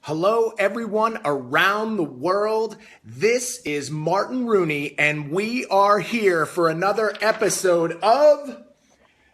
Hello, everyone around the world. This is Martin Rooney, and we are here for another episode of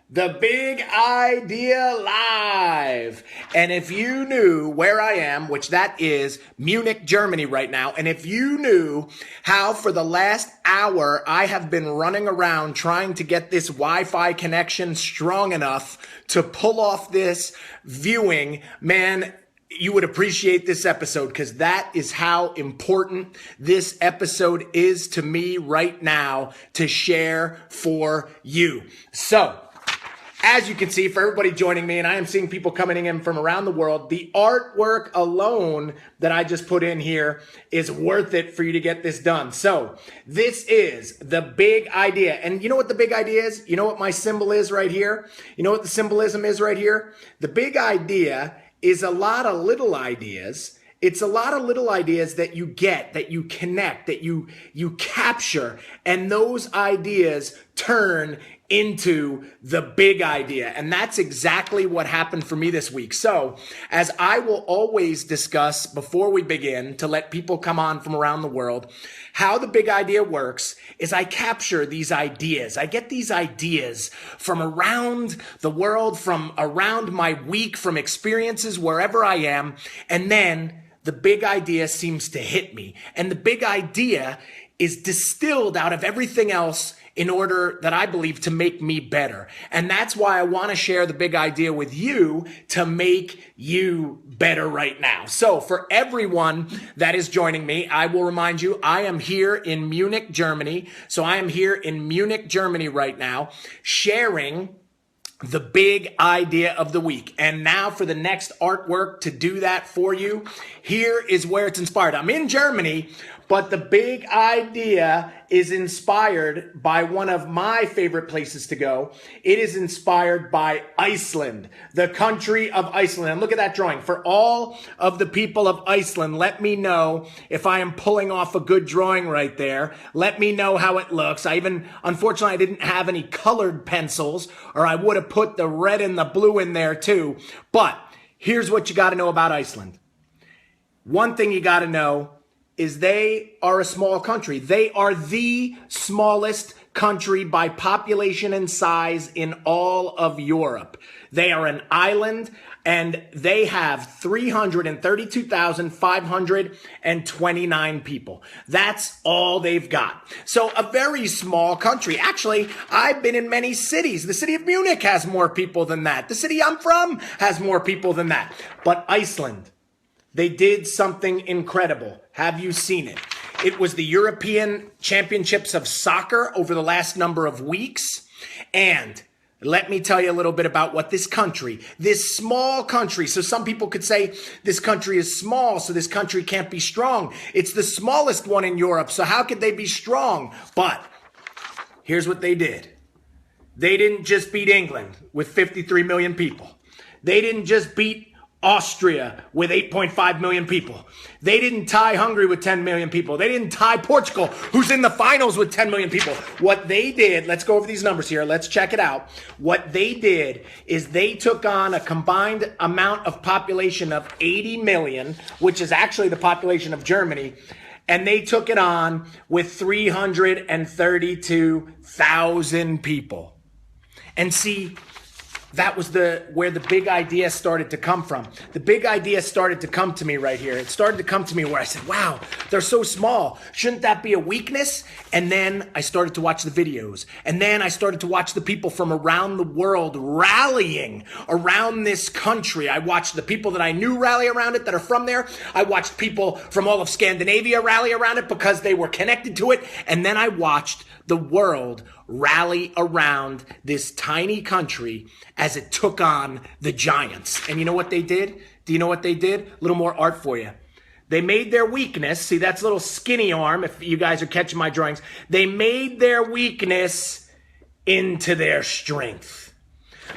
The Big Idea Live. And if you knew where I am, which that is Munich, Germany right now, and if you knew how for the last hour I have been running around trying to get this Wi-Fi connection strong enough to pull off this viewing, man, you would appreciate this episode because that is how important this episode is to me right now to share for you. So, as you can see, for everybody joining me, and I am seeing people coming in from around the world, the artwork alone that I just put in here is worth it for you to get this done. So, this is the big idea. And you know what the big idea is? You know what my symbol is right here? You know what the symbolism is right here? The big idea is a lot of little ideas. It's a lot of little ideas that you get, that you connect, that you capture, and those ideas turn into the big idea. And that's exactly what happened for me this week. So, as I will always discuss before we begin to let people come on from around the world, how the big idea works is I capture these ideas. I get these ideas from around the world, from around my week, from experiences wherever I am, and then the big idea seems to hit me. And the big idea is distilled out of everything else in order that I believe to make me better. And that's why I want to share the big idea with you to make you better right now. So for everyone that is joining me, I will remind you, I am here in Munich, Germany. So I am here in Munich, Germany right now, sharing the big idea of the week. And now for the next artwork to do that for you, here is where it's inspired. I'm in Germany, but the big idea is inspired by one of my favorite places to go. It is inspired by Iceland, the country of Iceland. And look at that drawing. For all of the people of Iceland, let me know if I am pulling off a good drawing right there. Let me know how it looks. Unfortunately, I didn't have any colored pencils, or I would have put the red and the blue in there too. But here's what you got to know about Iceland. One thing you got to know is they are a small country. They are the smallest country by population and size in all of Europe. They are an island, and they have 332,529 people. That's all they've got. So a very small country. Actually, I've been in many cities. The city of Munich has more people than that. The city I'm from has more people than that. But Iceland, they did something incredible. Have you seen it? It was the European Championships of Soccer over the last number of weeks. And let me tell you a little bit about what this country, this small country, so some people could say this country is small, so this country can't be strong. It's the smallest one in Europe, so how could they be strong? But here's what they did. They didn't just beat England with 53 million people. They didn't just beat Austria with 8.5 million people. They didn't tie Hungary with 10 million people. They didn't tie Portugal, who's in the finals with 10 million people. What they did, let's go over these numbers here. Let's check it out. What they did is they took on a combined amount of population of 80 million, which is actually the population of Germany, and they took it on with 332,000 people. And see, that was where the big idea started to come from. The big idea started to come to me right here. It started to come to me where I said, wow, they're so small. Shouldn't that be a weakness? And then I started to watch the videos. And then I started to watch the people from around the world rallying around this country. I watched the people that I knew rally around it that are from there. I watched people from all of Scandinavia rally around it because they were connected to it. And then I watched the world rally around this tiny country as it took on the giants. And you know what they did? Do you know what they did? A little more art for you. They made their weakness, see that's a little skinny arm if you guys are catching my drawings. They made their weakness into their strength.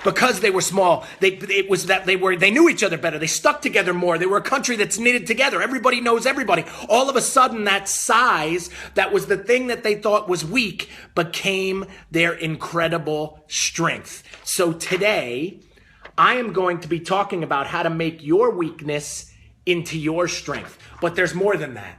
Because they were small, they knew each other better. They stuck together more. They were a country that's knitted together. Everybody knows everybody. All of a sudden, that size, that was the thing that they thought was weak, became their incredible strength. So today, I am going to be talking about how to make your weakness into your strength. But there's more than that.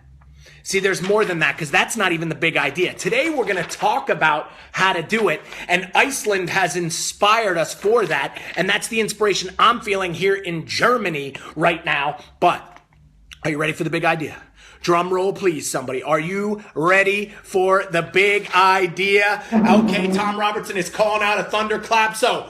See, there's more than that, because that's not even the big idea. Today, we're going to talk about how to do it, and Iceland has inspired us for that, and that's the inspiration I'm feeling here in Germany right now. But are you ready for the big idea? Drum roll, please, somebody. Are you ready for the big idea? Okay, Tom Robertson is calling out a thunderclap, so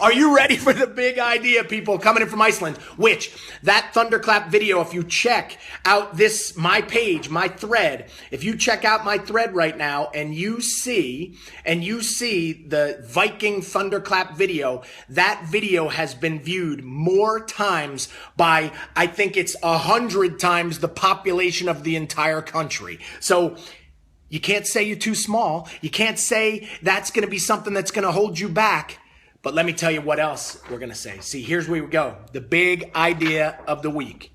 are you ready for the big idea, people, coming in from Iceland? Which, that thunderclap video, if you check out my page, my thread, if you check out my thread right now and you see the Viking thunderclap video, that video has been viewed more times by, I think it's 100 times the population of the entire country. So you can't say you're too small. You can't say that's going to be something that's going to hold you back. But let me tell you what else we're going to say. See, here's where we go. The big idea of the week.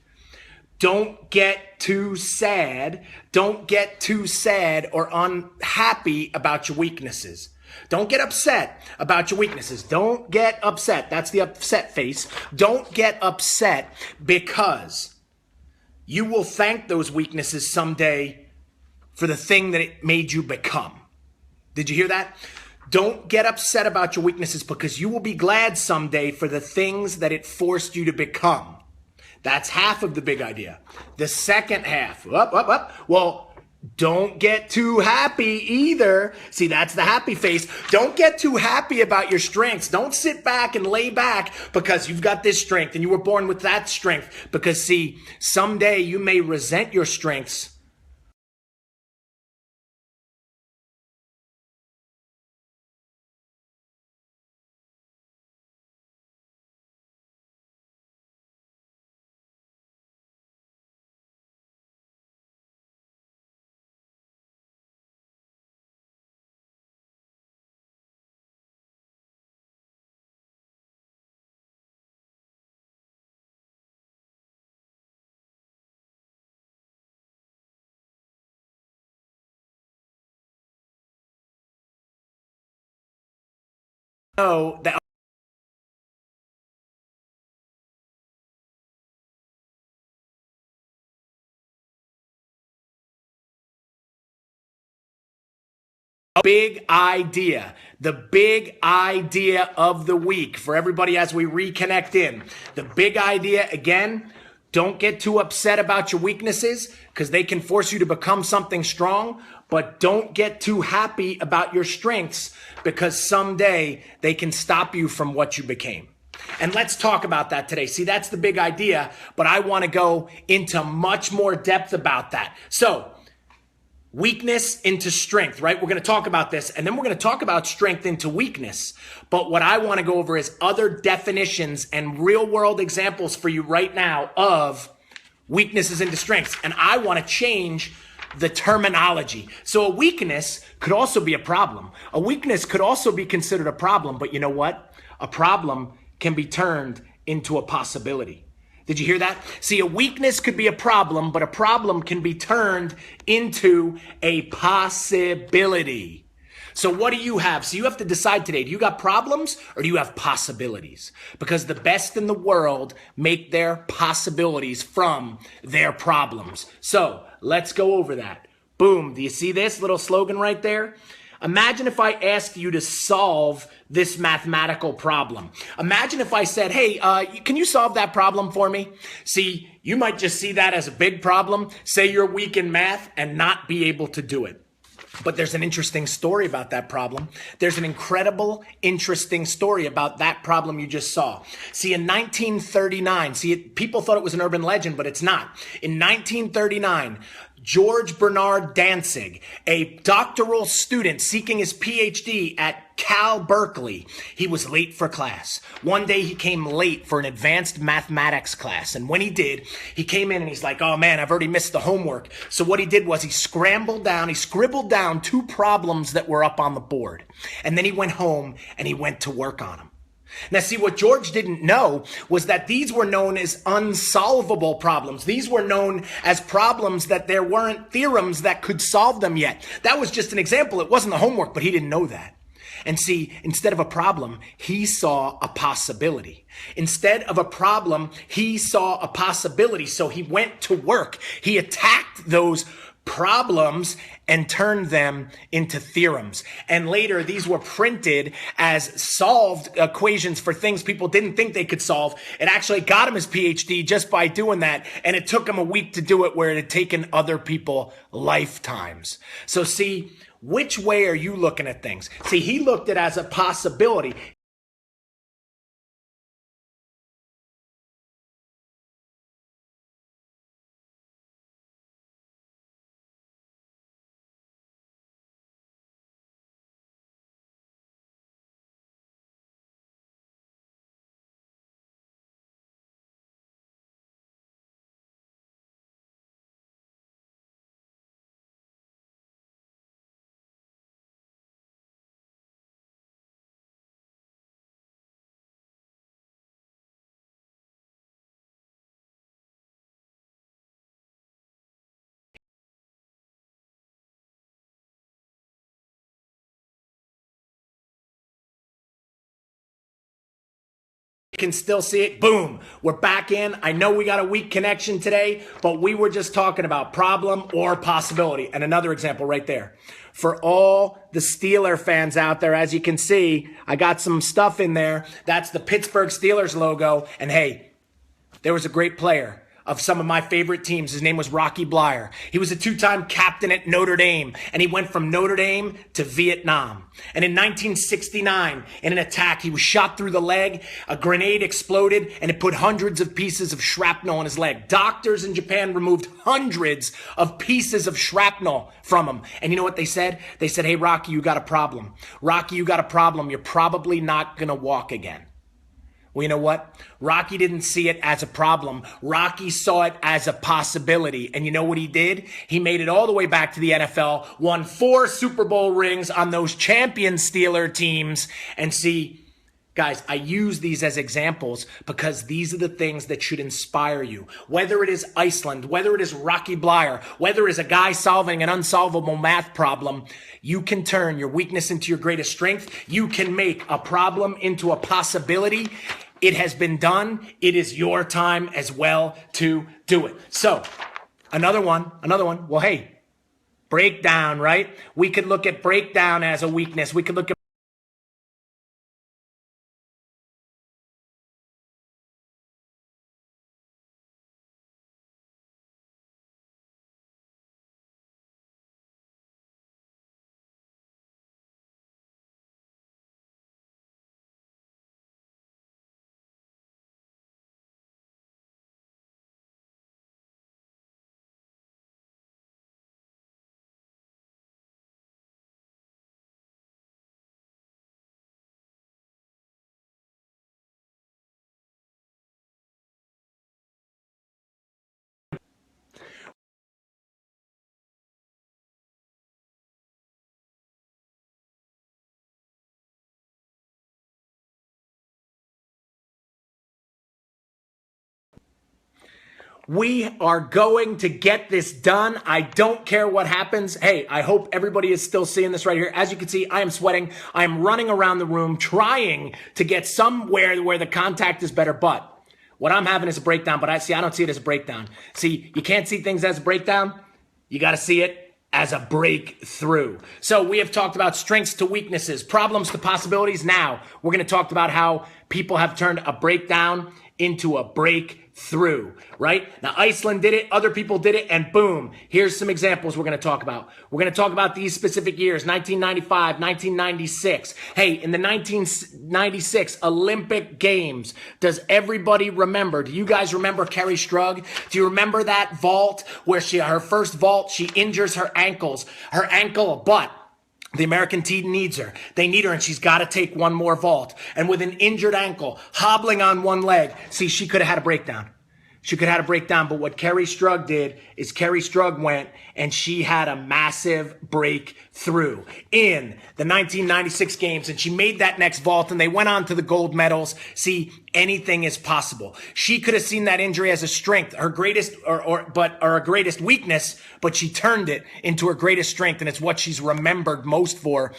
Don't get too sad. Don't get too sad or unhappy about your weaknesses. Don't get upset about your weaknesses. Don't get upset. That's the upset face. Don't get upset, because you will thank those weaknesses someday for the thing that it made you become. Did you hear that? Don't get upset about your weaknesses, because you will be glad someday for the things that it forced you to become. That's half of the big idea. The second half, well, don't get too happy either. See, that's the happy face. Don't get too happy about your strengths. Don't sit back and lay back because you've got this strength and you were born with that strength. Because see, someday you may resent your strengths. Know that big idea, the big idea of the week for everybody as we reconnect in. The big idea, again, don't get too upset about your weaknesses, because they can force you to become something strong. But don't get too happy about your strengths, because someday they can stop you from what you became. And let's talk about that today. See, that's the big idea, but I want to go into much more depth about that. So, weakness into strength, right? We're going to talk about this, and then we're going to talk about strength into weakness. But what I want to go over is other definitions and real world examples for you right now of weaknesses into strengths. And I want to change the terminology. So a weakness could also be a problem. A weakness could also be considered a problem, but you know what? A problem can be turned into a possibility. Did you hear that? See, a weakness could be a problem, but a problem can be turned into a possibility. So what do you have? So you have to decide today, do you got problems or do you have possibilities? Because the best in the world make their possibilities from their problems. So let's go over that. Boom. Do you see this little slogan right there? Imagine if I asked you to solve this mathematical problem. Imagine if I said, hey, can you solve that problem for me? See, you might just see that as a big problem, say you're weak in math, and not be able to do it. But there's an interesting story about that problem. There's an incredible, interesting story about that problem you just saw. See, in 1939, people thought it was an urban legend, but it's not. In 1939, George Bernard Danzig, a doctoral student seeking his PhD at Cal Berkeley, he was late for class. One day he came late for an advanced mathematics class. And when he did, he came in and he's like, oh man, I've already missed the homework. So what he did was he scribbled down 2 problems that were up on the board. And then he went home and he went to work on them. Now, see, what George didn't know was that these were known as unsolvable problems. These were known as problems that there weren't theorems that could solve them yet. That was just an example. It wasn't the homework, but he didn't know that. And see, instead of a problem, he saw a possibility. Instead of a problem, he saw a possibility. So he went to work. He attacked those problems and turned them into theorems. And later, these were printed as solved equations for things people didn't think they could solve. It actually got him his PhD just by doing that. And it took him a week to do it, where it had taken other people lifetimes. So see, which way are you looking at things? See, he looked at it as a possibility. Can still see it. Boom. We're back in. I know we got a weak connection today, but we were just talking about problem or possibility. And another example right there. For all the Steeler fans out there, as you can see, I got some stuff in there. That's the Pittsburgh Steelers logo. And hey, there was a great player of some of my favorite teams. His name was Rocky Bleier. He was a two-time captain at Notre Dame, and he went from Notre Dame to Vietnam. And in 1969, in an attack, he was shot through the leg, a grenade exploded, and it put hundreds of pieces of shrapnel in his leg. Doctors in Japan removed hundreds of pieces of shrapnel from him. And you know what they said? They said, hey, Rocky, you got a problem. Rocky, you got a problem. You're probably not going to walk again. Well, you know what? Rocky didn't see it as a problem. Rocky saw it as a possibility. And you know what he did? He made it all the way back to the NFL, won 4 Super Bowl rings on those champion Steeler teams. And see, guys, I use these as examples because these are the things that should inspire you. Whether it is Iceland, whether it is Rocky Bleier, whether it is a guy solving an unsolvable math problem, you can turn your weakness into your greatest strength. You can make a problem into a possibility. It has been done. It is your time as well to do it. So, another one. Well, hey, breakdown, right? We could look at breakdown as a weakness. We could look at we are going to get this done. I don't care what happens. Hey, I hope everybody is still seeing this right here. As you can see, I am sweating. I am running around the room trying to get somewhere where the contact is better. But what I'm having is a breakdown. But I don't see it as a breakdown. See, you can't see things as a breakdown. You got to see it as a breakthrough. So we have talked about strengths to weaknesses, problems to possibilities. Now we're going to talk about how people have turned a breakdown into a breakthrough, right? Now, Iceland did it. Other people did it. And boom, here's some examples we're going to talk about. We're going to talk about these specific years, 1995, 1996. Hey, in the 1996 Olympic Games, does everybody remember? Do you guys remember Kerri Strug? Do you remember that vault where her first vault, she injures her ankle, but the American team needs her. They need her, and she's got to take one more vault. And with an injured ankle, hobbling on one leg, see, she could have had a breakdown. She could have had a breakdown, but what Kerri Strug did is Kerri Strug went and she had a massive breakthrough in the 1996 games, and she made that next vault, and they went on to the gold medals. See, anything is possible. She could have seen that injury as a strength, her greatest or her greatest weakness, but she turned it into her greatest strength, and it's what she's remembered most for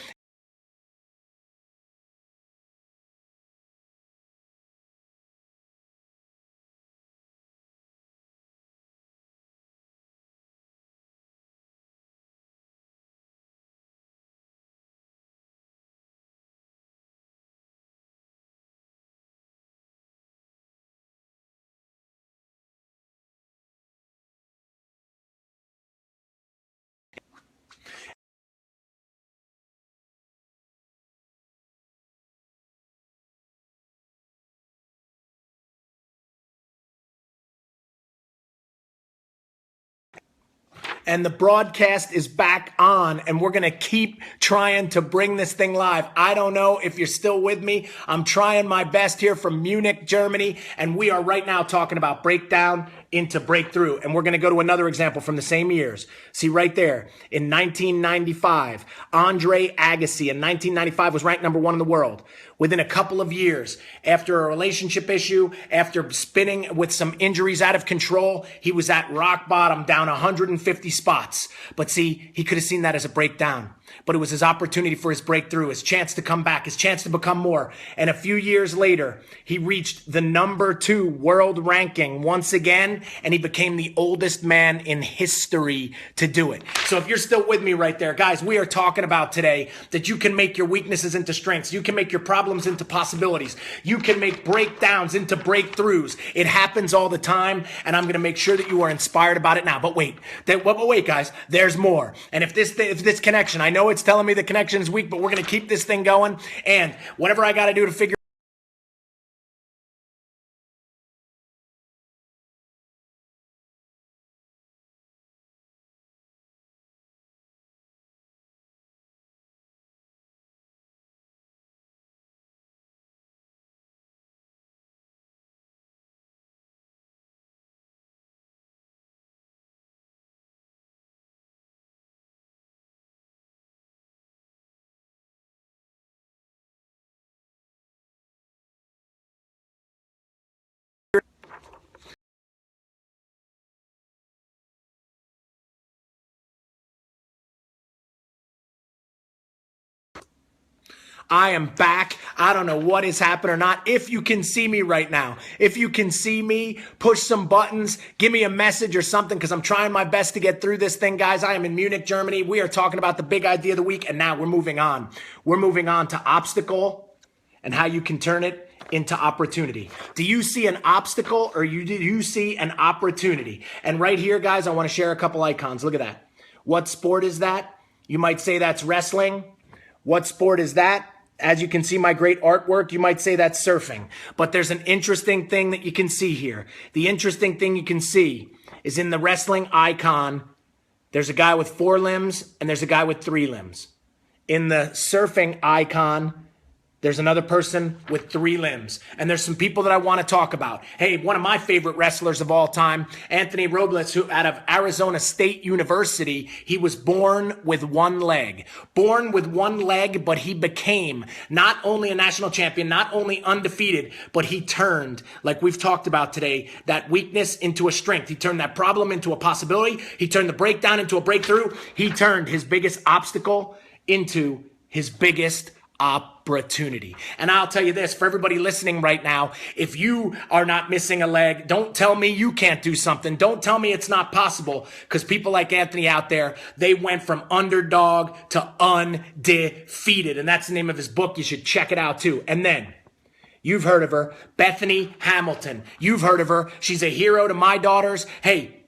and the broadcast is back on, and we're going to keep trying to bring this thing live. I don't know if you're still with me. I'm trying my best here from Munich, Germany, and we are right now talking about breakdown into breakthrough. And we're going to go to another example from the same years. See right there, in 1995, Andre Agassi in 1995 was ranked number 1 in the world. Within a couple of years, after a relationship issue, after spinning with some injuries out of control, he was at rock bottom, down 150 spots. But see, he could have seen that as a breakdown. But it was his opportunity for his breakthrough, his chance to come back, his chance to become more. And a few years later, he reached the number 2 world ranking once again, and he became the oldest man in history to do it. So if you're still with me right there, guys, we are talking about today that you can make your weaknesses into strengths. You can make your problems into possibilities. You can make breakdowns into breakthroughs. It happens all the time, and I'm going to make sure that you are inspired about it now. But wait, guys, there's more. And if this connection, I know it's telling me the connection is weak, but we're going to keep this thing going. And whatever I got to do to figure I am back. I don't know what is happening or not. If you can see me right now, if you can see me, push some buttons, give me a message or something, because I'm trying my best to get through this thing, guys. I am in Munich, Germany. We are talking about the big idea of the week, and now we're moving on. We're moving on to obstacle and how you can turn it into opportunity. Do you see an obstacle, or do you see an opportunity? And right here, guys, I want to share a couple icons. Look at that. What sport is that? You might say that's wrestling. What sport is that? As you can see my great artwork, you might say that's surfing. But there's an interesting thing that you can see here. The interesting thing you can see is in the wrestling icon, there's a guy with 4 limbs and there's a guy with 3 limbs. In the surfing icon, there's another person with 3 limbs. And there's some people that I want to talk about. Hey, one of my favorite wrestlers of all time, Anthony Robles, who out of Arizona State University, he was born with 1 leg. Born with 1 leg, but he became not only a national champion, not only undefeated, but he turned, like we've talked about today, that weakness into a strength. He turned that problem into a possibility. He turned the breakdown into a breakthrough. He turned his biggest obstacle into his biggest opportunity. And I'll tell you this, for everybody listening right now, if you are not missing a leg, don't tell me you can't do something. Don't tell me it's not possible, because people like Anthony out there, they went from underdog to undefeated. And that's the name of his book. You should check it out too. And then you've heard of her, Bethany Hamilton. You've heard of her. She's a hero to my daughters. Hey,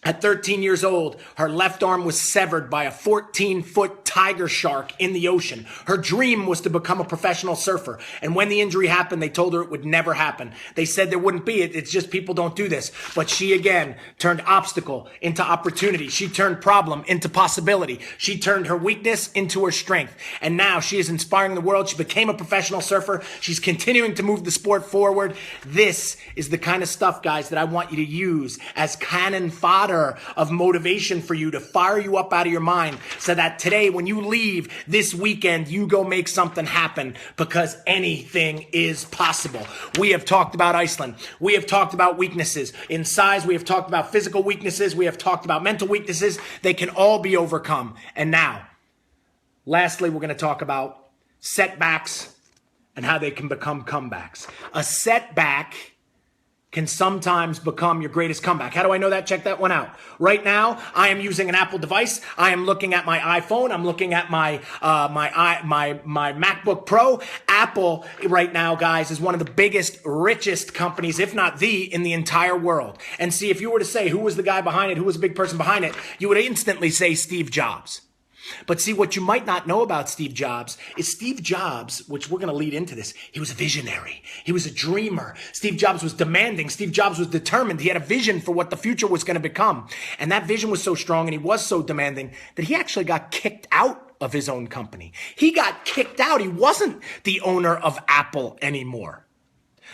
at 13 years old, her left arm was severed by a 14-foot tiger shark in the ocean. Her dream was to become a professional surfer. And when the injury happened, they told her it would never happen. They said there wouldn't be. It's just people don't do this. But she, again, turned obstacle into opportunity. She turned problem into possibility. She turned her weakness into her strength. And now she is inspiring the world. She became a professional surfer. She's continuing to move the sport forward. This is the kind of stuff, guys, that I want you to use as cannon fodder of motivation for you, to fire you up out of your mind, so that today when you leave this weekend, you go make something happen, because anything is possible. We have talked about Iceland. We have talked about weaknesses in size. We have talked about physical weaknesses. We have talked about mental weaknesses. They can all be overcome. And now, lastly, we're going to talk about setbacks and how they can become comebacks. A setback can sometimes become your greatest comeback. How do I know that? Check that one out. Right now, I am using an Apple device. I am looking at my iPhone. I'm looking at my MacBook Pro. Apple right now, guys, is one of the biggest, richest companies, if not the, in the entire world. And see, if you were to say who was the guy behind it, who was the big person behind it, you would instantly say Steve Jobs. But see, what you might not know about Steve Jobs is Steve Jobs, which we're going to lead into this, he was a visionary. He was a dreamer. Steve Jobs was demanding. Steve Jobs was determined. He had a vision for what the future was going to become. And that vision was so strong and he was so demanding that he actually got kicked out of his own company. He got kicked out. He wasn't the owner of Apple anymore.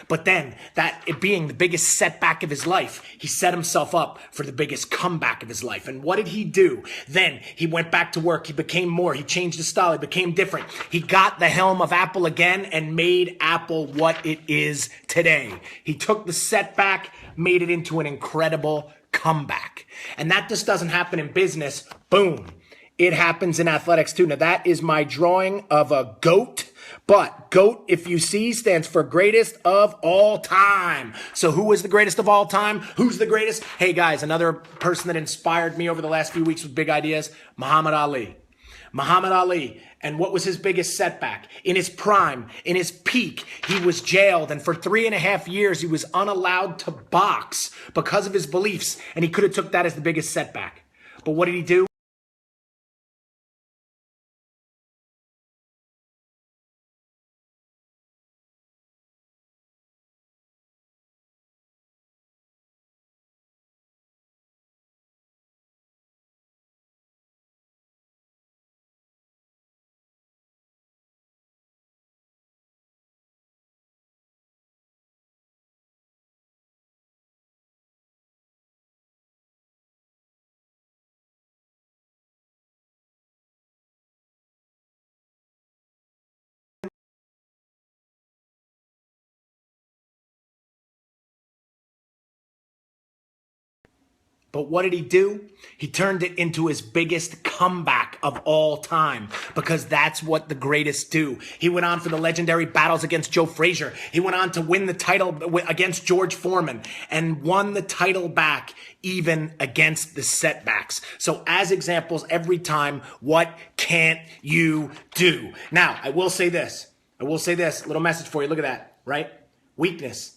But then, that it being the biggest setback of his life, he set himself up for the biggest comeback of his life. And what did he do? Then he went back to work. He became more. He changed his style. He became different. He got the helm of Apple again and made Apple what it is today. He took the setback, made it into an incredible comeback. And that just doesn't happen in business. Boom. It happens in athletics too. Now, that is my drawing of a GOAT. But GOAT, if you see, stands for greatest of all time. So who is the greatest of all time? Who's the greatest? Hey guys, another person that inspired me over the last few weeks with big ideas, Muhammad Ali. Muhammad Ali. And what was his biggest setback? In his prime, in his peak, he was jailed. And for 3.5 years, he was unallowed to box because of his beliefs. And he could have took that as the biggest setback. But what did he do? But what did he do? He turned it into his biggest comeback of all time because that's what the greatest do. He went on for the legendary battles against Joe Frazier. He went on to win the title against George Foreman and won the title back even against the setbacks. So as examples every time, what can't you do? Now, I will say this. Little message for you. Look at that, right? Weakness.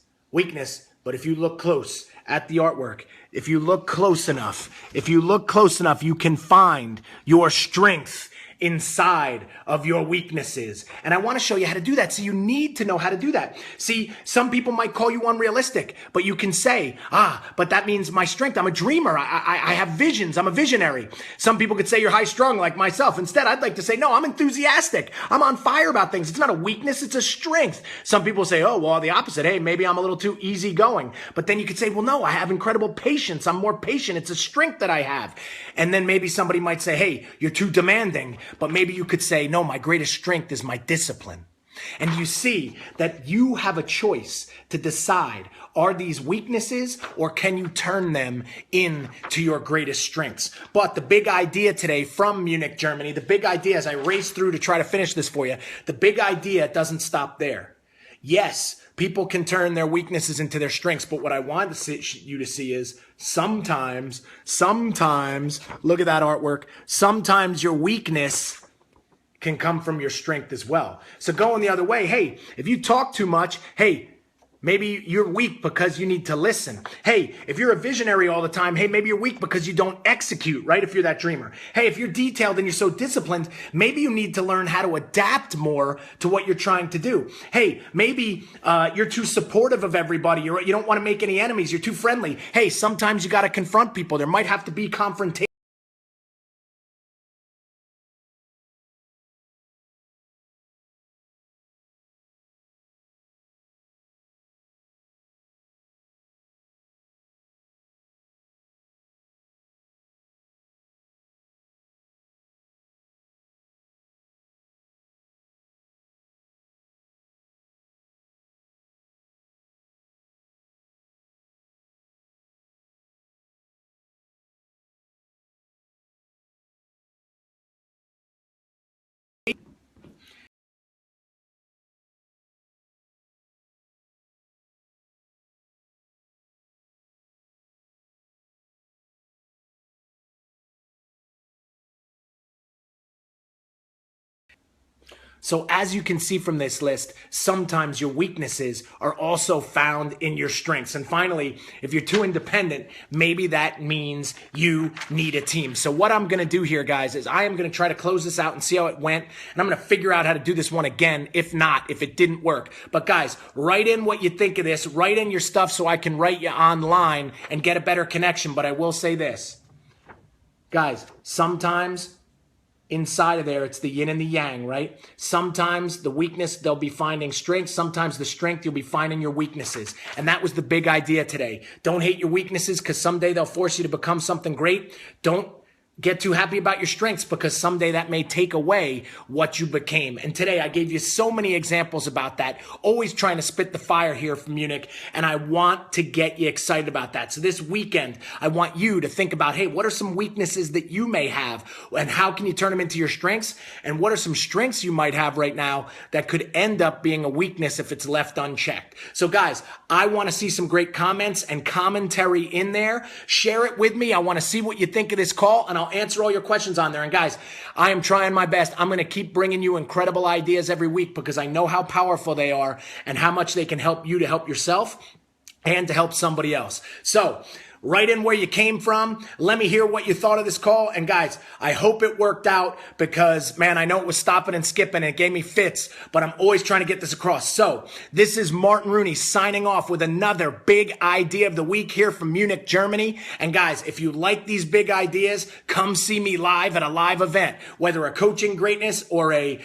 But if you look close at the artwork, if you look close enough, you can find your strength inside of your weaknesses. And I want to show you how to do that. So you need to know how to do that. See, some people might call you unrealistic, but you can say, but that means my strength. I'm a dreamer. I have visions. I'm a visionary. Some people could say you're high strung like myself. Instead, I'd like to say, no, I'm enthusiastic. I'm on fire about things. It's not a weakness. It's a strength. Some people say, oh, well, the opposite. Hey, maybe I'm a little too easygoing. But then you could say, well, no, I have incredible patience. I'm more patient. It's a strength that I have. And then maybe somebody might say, hey, you're too demanding. But maybe you could say, no, my greatest strength is my discipline. And you see that you have a choice to decide, are these weaknesses or can you turn them into your greatest strengths? But the big idea today from Munich, Germany, the big idea as I race through to try to finish this for you, the big idea doesn't stop there. Yes, people can turn their weaknesses into their strengths, but what I want you to see is sometimes, look at that artwork, sometimes your weakness can come from your strength as well. So going the other way, hey, if you talk too much, hey, maybe you're weak because you need to listen. Hey, if you're a visionary all the time, hey, maybe you're weak because you don't execute, right? If you're that dreamer. Hey, if you're detailed and you're so disciplined, maybe you need to learn how to adapt more to what you're trying to do. Hey, maybe you're too supportive of everybody. You don't want to make any enemies. You're too friendly. Hey, sometimes you got to confront people. There might have to be confrontation. So as you can see from this list, sometimes your weaknesses are also found in your strengths. And finally, if you're too independent, maybe that means you need a team. So what I'm going to do here, guys, is I am going to try to close this out and see how it went. And I'm going to figure out how to do this one again, if it didn't work. But guys, write in what you think of this. Write in your stuff so I can write you online and get a better connection. But I will say this, guys, sometimes inside of there, it's the yin and the yang, right? Sometimes the weakness, they'll be finding strength. Sometimes the strength, you'll be finding your weaknesses. And that was the big idea today. Don't hate your weaknesses because someday they'll force you to become something great. Don't get too happy about your strengths because someday that may take away what you became. And today I gave you so many examples about that, always trying to spit the fire here from Munich. And I want to get you excited about that. So this weekend, I want you to think about, hey, what are some weaknesses that you may have and how can you turn them into your strengths? And what are some strengths you might have right now that could end up being a weakness if it's left unchecked? So guys, I want to see some great comments and commentary in there. Share it with me. I want to see what you think of this call, and I'll answer all your questions on there. And guys, I am trying my best. I'm going to keep bringing you incredible ideas every week because I know how powerful they are and how much they can help you to help yourself and to help somebody else. So write in where you came from. Let me hear what you thought of this call. And guys, I hope it worked out because, man, I know it was stopping and skipping and it gave me fits, but I'm always trying to get this across. So this is Martin Rooney signing off with another big idea of the week here from Munich, Germany. And guys, if you like these big ideas, come see me live at a live event, whether a coaching greatness or a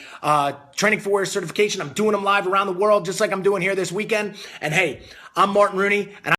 training for warrior certification. I'm doing them live around the world, just like I'm doing here this weekend. And hey, I'm Martin Rooney, and